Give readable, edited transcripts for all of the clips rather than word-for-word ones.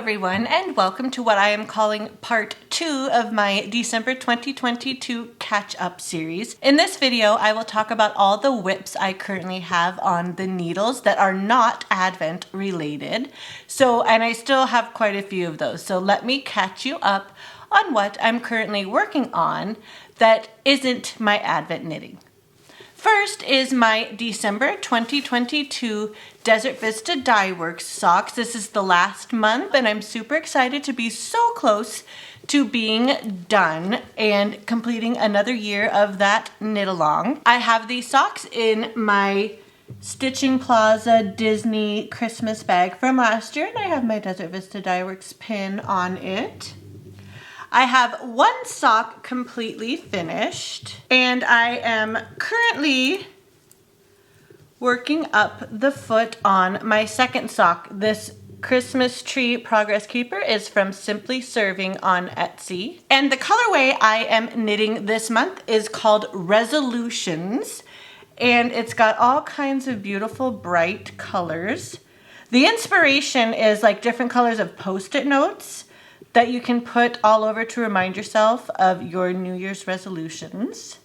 everyone, and welcome to what I am calling part 2 of my December 2022 catch-up series. In this video, I will talk about all the whips I currently have on the needles that are not Advent related. And I still have quite a few of those. So let me catch you up on what I'm currently working on that isn't my Advent knitting. First is my December 2022 Desert Vista Dye Works socks. This is the last month and I'm super excited to be so close to being done and completing another year of that knit along. I have these socks in my Stitching Plaza Disney Christmas bag from last year, and I have my Desert Vista Dye Works pin on it. I have one sock completely finished, and I am currently working up the foot on my second sock. This Christmas Tree Progress Keeper is from Simply Serving on Etsy. And the colorway I am knitting this month is called Resolutions, and it's got all kinds of beautiful bright colors. The inspiration is like different colors of Post-it notes that you can put all over to remind yourself of your New Year's resolutions.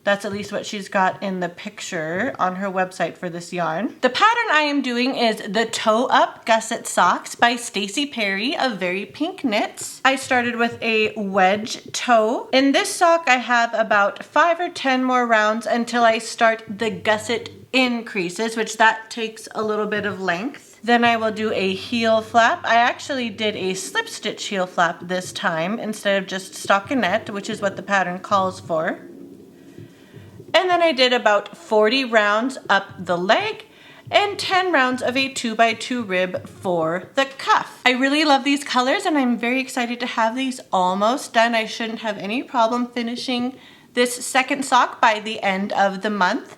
That's at least what she's got in the picture on her website for this yarn. The pattern I am doing is the Toe Up Gusset Socks by Stacey Perry of Very Pink Knits. I started with a wedge toe. In this sock I have about 5 or 10 more rounds until I start the gusset increases, which that takes a little bit of length. Then I will do a heel flap. I actually did a slip stitch heel flap this time instead of just stockinette, which is what the pattern calls for. And then I did about 40 rounds up the leg and 10 rounds of a 2x2 rib for the cuff. I really love these colors and I'm very excited to have these almost done. I shouldn't have any problem finishing this second sock by the end of the month.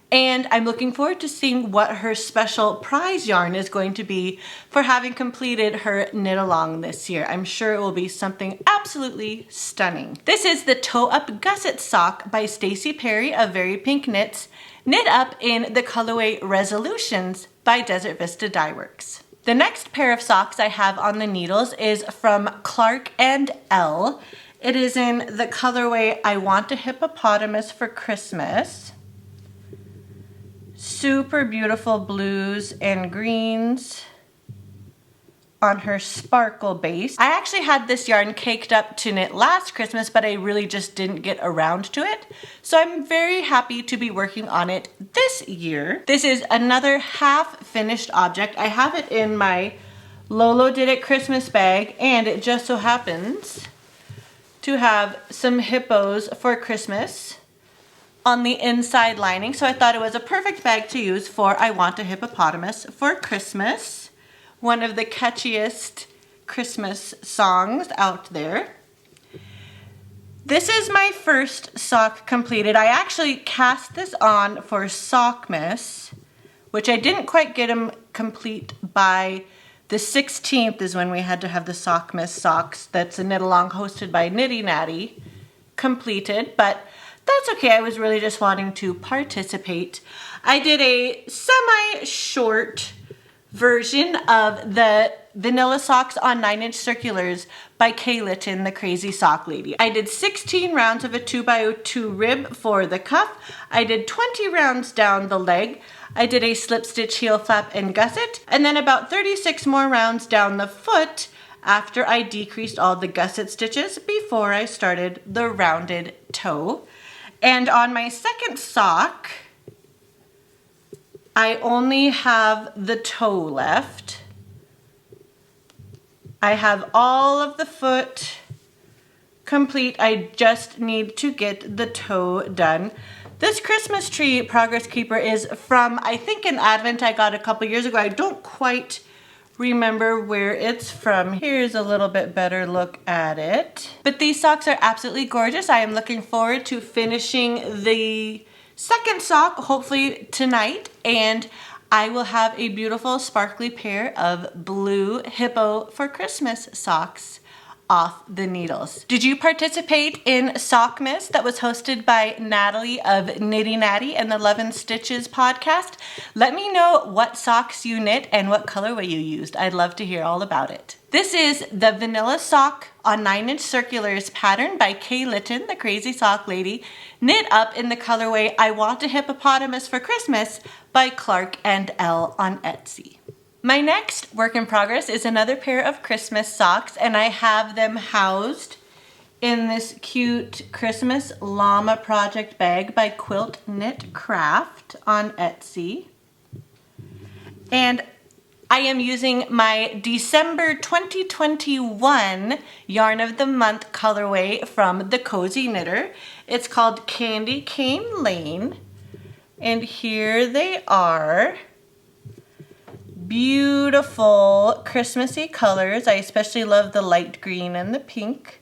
And I'm looking forward to seeing what her special prize yarn is going to be for having completed her knit along this year. I'm sure it will be something absolutely stunning. This is the Toe Up Gusset Sock by Stacey Perry of Very Pink Knits, knit up in the colorway Resolutions by Desert Vista Dye Works. The next pair of socks I have on the needles is from Clark and Elle. It is in the colorway I Want a Hippopotamus for Christmas. Super beautiful blues and greens on her sparkle base. I actually had this yarn caked up to knit last Christmas, but I really just didn't get around to it. So I'm very happy to be working on it this year. This is another half finished object. I have it in my Lolo Did It Christmas bag, and it just so happens to have some hippos for Christmas on the inside lining, so I thought it was a perfect bag to use for I Want a Hippopotamus for Christmas, one of the catchiest Christmas songs out there. This is my first sock completed. I actually cast this on for Sockmas, which I didn't quite get them complete by the 16th is when we had to have the Sockmas socks. That's a knit along hosted by Nitty Natty completed, but that's okay. I was really just wanting to participate. I did a semi-short version of the Vanilla Socks on 9-inch Circulars by Kay Litton, the Crazy Sock Lady. I did 16 rounds of a 2x2 rib for the cuff. I did 20 rounds down the leg. I did a slip stitch heel flap and gusset, and then about 36 more rounds down the foot after I decreased all the gusset stitches before I started the rounded toe. And on my second sock, I only have the toe left. I have all of the foot complete. I just need to get the toe done. This Christmas Tree Progress Keeper is from, I think, an Advent I got a couple years ago. I don't quite remember where it's from. Here's a little bit better look at it. But these socks are absolutely gorgeous. I am looking forward to finishing the second sock, hopefully tonight, and I will have a beautiful sparkly pair of blue Hippo for Christmas socks off the needles. Did you participate in Sockmas that was hosted by Natalie of Knitty Natty and the Love and Stitches podcast? Let me know what socks you knit and what colorway you used. I'd love to hear all about it. This is the Vanilla Sock on 9-inch Circulars pattern by Kay Litton, the Crazy Sock Lady, knit up in the colorway I Want a Hippopotamus for Christmas by Clark and Elle on Etsy. My next work in progress is another pair of Christmas socks, and I have them housed in this cute Christmas llama project bag by Quilt Knit Craft on Etsy. And I am using my December 2021 Yarn of the Month colorway from the Cozy Knitter. It's called Candy Cane Lane, and here they are. Beautiful Christmassy colors. I especially love the light green and the pink.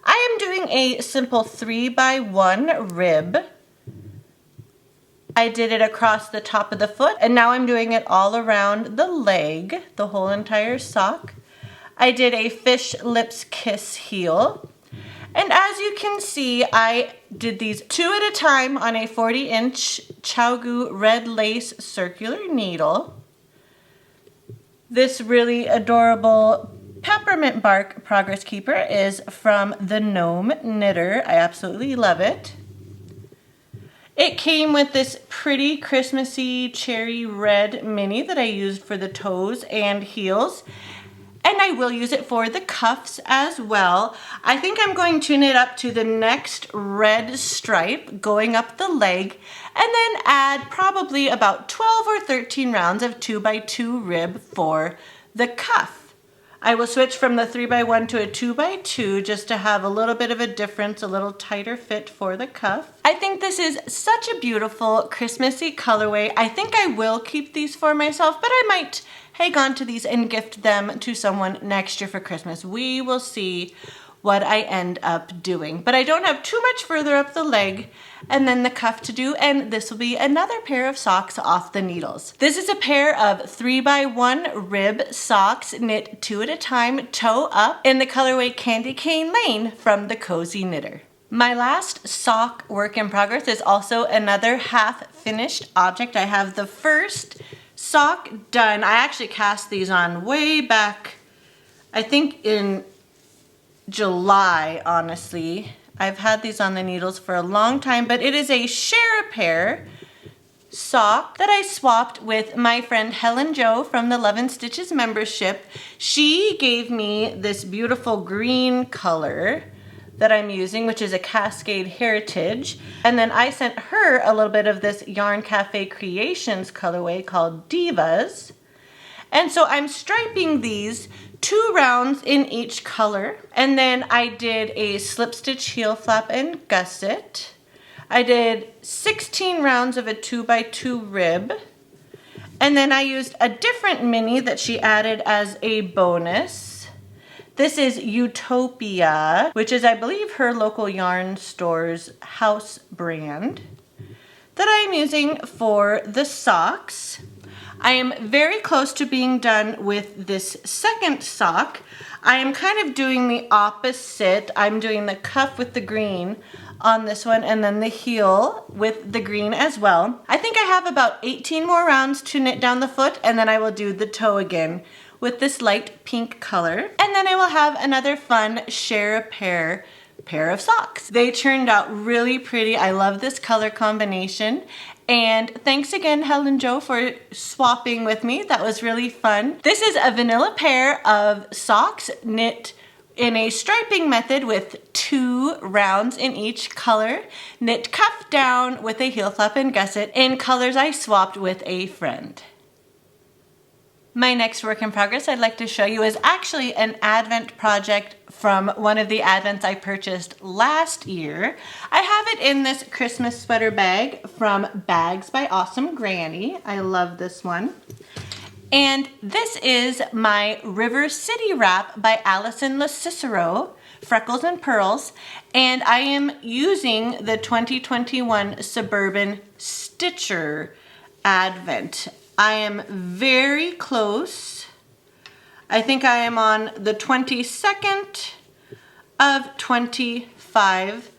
I am doing a simple 3x1 rib. I did it across the top of the foot, and now I'm doing it all around the leg, the whole entire sock. I did a fish lips kiss heel. And as you can see, I did these 2 at a time on a 40-inch ChiaoGoo red lace circular needle. This really adorable peppermint bark progress keeper is from the Gnome Knitter. I absolutely love it. It came with this pretty Christmassy cherry red mini that I used for the toes and heels. And I will use it for the cuffs as well. I think I'm going to knit up to the next red stripe going up the leg, and then add probably about 12 or 13 rounds of 2x2 rib for the cuff. I will switch from the 3x1 to a 2x2 just to have a little bit of a difference, a little tighter fit for the cuff. I think this is such a beautiful Christmassy colorway. I think I will keep these for myself, but I might hang on to these and gift them to someone next year for Christmas. We will see what I end up doing. But I don't have too much further up the leg and then the cuff to do, and this will be another pair of socks off the needles. This is a pair of 3x1 rib socks knit 2 at a time, toe up, in the colorway Candy Cane Lane from the Cozy Knitter. My last sock work in progress is also another half finished object. I have the first sock done. I actually cast these on way back, I think in July, honestly. I've had these on the needles for a long time, but it is a share-a-pair sock that I swapped with my friend Helen Jo from the Love and Stitches membership. She gave me this beautiful green color that I'm using, which is a Cascade Heritage. And then I sent her a little bit of this Yarn Cafe Creations colorway called Divas. And so I'm striping these 2 rounds in each color. And then I did a slip stitch heel flap and gusset. I did 16 rounds of a 2x2 rib. And then I used a different mini that she added as a bonus. This is Utopia, which is, I believe, her local yarn store's house brand that I'm using for the socks. I am very close to being done with this second sock. I am kind of doing the opposite. I'm doing the cuff with the green on this one and then the heel with the green as well. I think I have about 18 more rounds to knit down the foot, and then I will do the toe again with this light pink color. And then I will have another fun share-a-pair of socks. They turned out really pretty. I love this color combination. And thanks again, Helen Jo, for swapping with me. That was really fun. This is a vanilla pair of socks knit in a striping method with 2 rounds in each color. Knit cuff down with a heel flap and gusset in colors I swapped with a friend. My next work in progress I'd like to show you is actually an Advent project from one of the Advents I purchased last year. I have it in this Christmas sweater bag from Bags by Awesome Granny. I love this one. And this is my River City wrap by Allison LaCicero, Freckles and Pearls. And I am using the 2021 Suburban Stitcher Advent. I am very close. I think I am on the 22nd of 25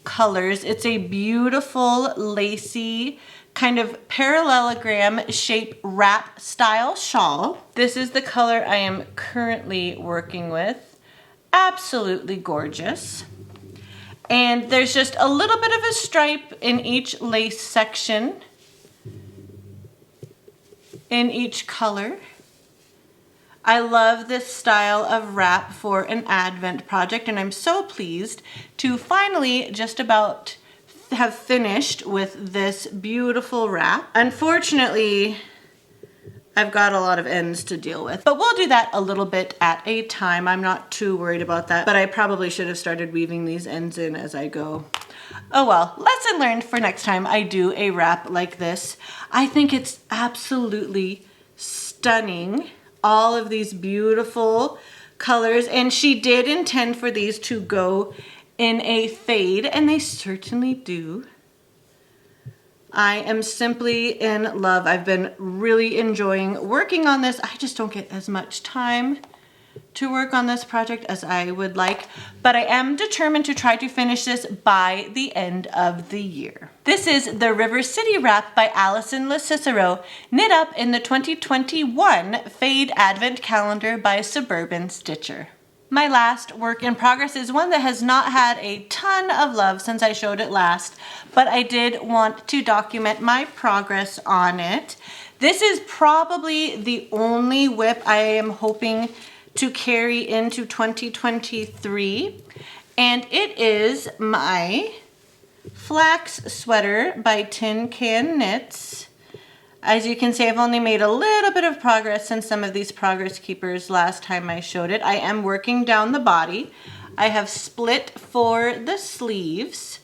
colors. It's a beautiful lacy kind of parallelogram shape wrap style shawl. This is the color I am currently working with. Absolutely gorgeous. And there's just a little bit of a stripe in each lace section, in each color. I love this style of wrap for an Advent project, and I'm so pleased to finally just about have finished with this beautiful wrap. Unfortunately, I've got a lot of ends to deal with, but we'll do that a little bit at a time. I'm not too worried about that, but I probably should have started weaving these ends in as I go. Oh well, lesson learned for next time I do a wrap like this. I think it's absolutely stunning. All of these beautiful colors, and she did intend for these to go in a fade, and they certainly do. I am simply in love. I've been really enjoying working on this. I just don't get as much time to work on this project as I would like, but I am determined to try to finish this by the end of the year. This is the River City Wrap by Allison LaCicero, knit up in the 2021 Fade Advent Calendar by Suburban Stitcher. My last work in progress is one that has not had a ton of love since I showed it last, but I did want to document my progress on it. This is probably the only whip I am hoping to carry into 2023, and it is my flax sweater by Tin Can Knits. As you can see, I've only made a little bit of progress since some of these progress keepers last time I showed it. I am working down the body. I have split for the sleeves,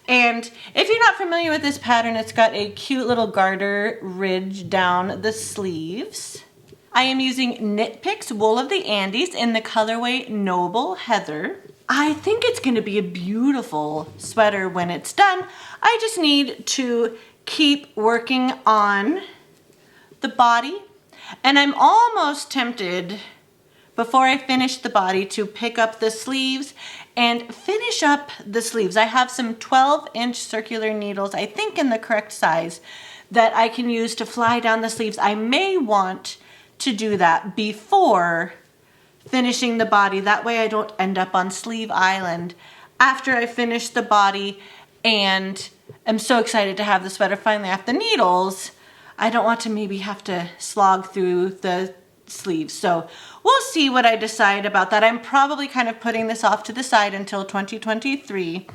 and if you're not familiar with this pattern, it's got a cute little garter ridge down the sleeves. I am using Knit Picks Wool of the Andes in the colorway Noble Heather. I think it's going to be a beautiful sweater when it's done. I just need to keep working on the body, and I'm almost tempted before I finish the body to pick up the sleeves and finish up the sleeves. I have some 12-inch circular needles, I think in the correct size, that I can use to fly down the sleeves. I may want to do that before finishing the body. That way I don't end up on Sleeve Island after I finish the body and I'm so excited to have the sweater finally off the needles. I don't want to maybe have to slog through the sleeves. So we'll see what I decide about that. I'm probably kind of putting this off to the side until 2023.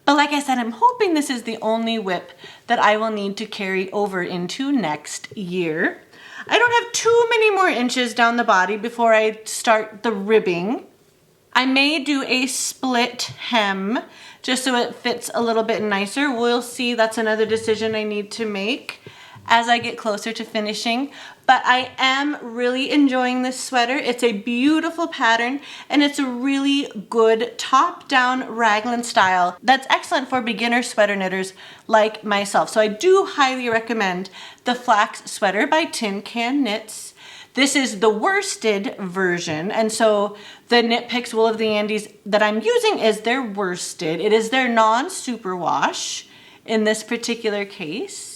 But like I said, I'm hoping this is the only whip that I will need to carry over into next year. I don't have too many more inches down the body before I start the ribbing. I may do a split hem just so it fits a little bit nicer. We'll see. That's another decision I need to make as I get closer to finishing. But I am really enjoying this sweater. It's a beautiful pattern, and it's a really good top-down raglan style that's excellent for beginner sweater knitters like myself. So I do highly recommend the flax sweater by Tin Can Knits. This is the worsted version, and so the Knit Picks Wool of the Andes that I'm using is their worsted. It is their non-superwash in this particular case.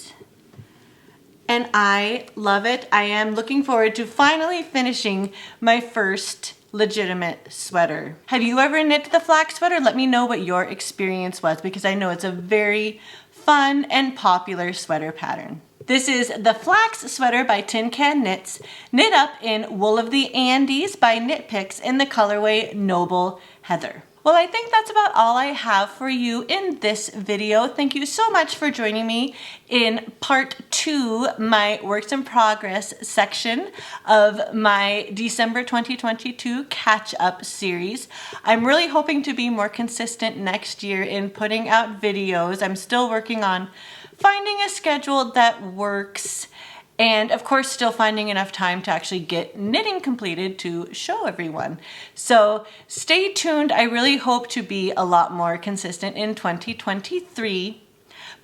And I love it. I am looking forward to finally finishing my first legitimate sweater. Have you ever knit the flax sweater? Let me know what your experience was, because I know it's a very fun and popular sweater pattern. This is the flax sweater by Tin Can Knits, knit up in Wool of the Andes by Knit Picks in the colorway Noble Heather. Well, I think that's about all I have for you in this video. Thank you so much for joining me in part 2, my works in progress section of my December 2022 catch-up series. I'm really hoping to be more consistent next year in putting out videos. I'm still working on finding a schedule that works, and of course still finding enough time to actually get knitting completed to show everyone. So stay tuned. I really hope to be a lot more consistent in 2023.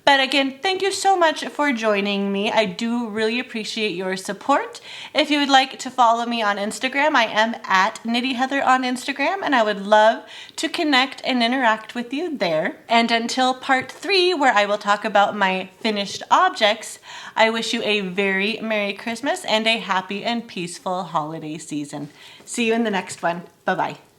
But again, thank you so much for joining me. I do really appreciate your support. If you would like to follow me on Instagram, I am at KnittyHeather on Instagram, and I would love to connect and interact with you there. And until part 3, where I will talk about my finished objects, I wish you a very Merry Christmas and a happy and peaceful holiday season. See you in the next one. Bye-bye.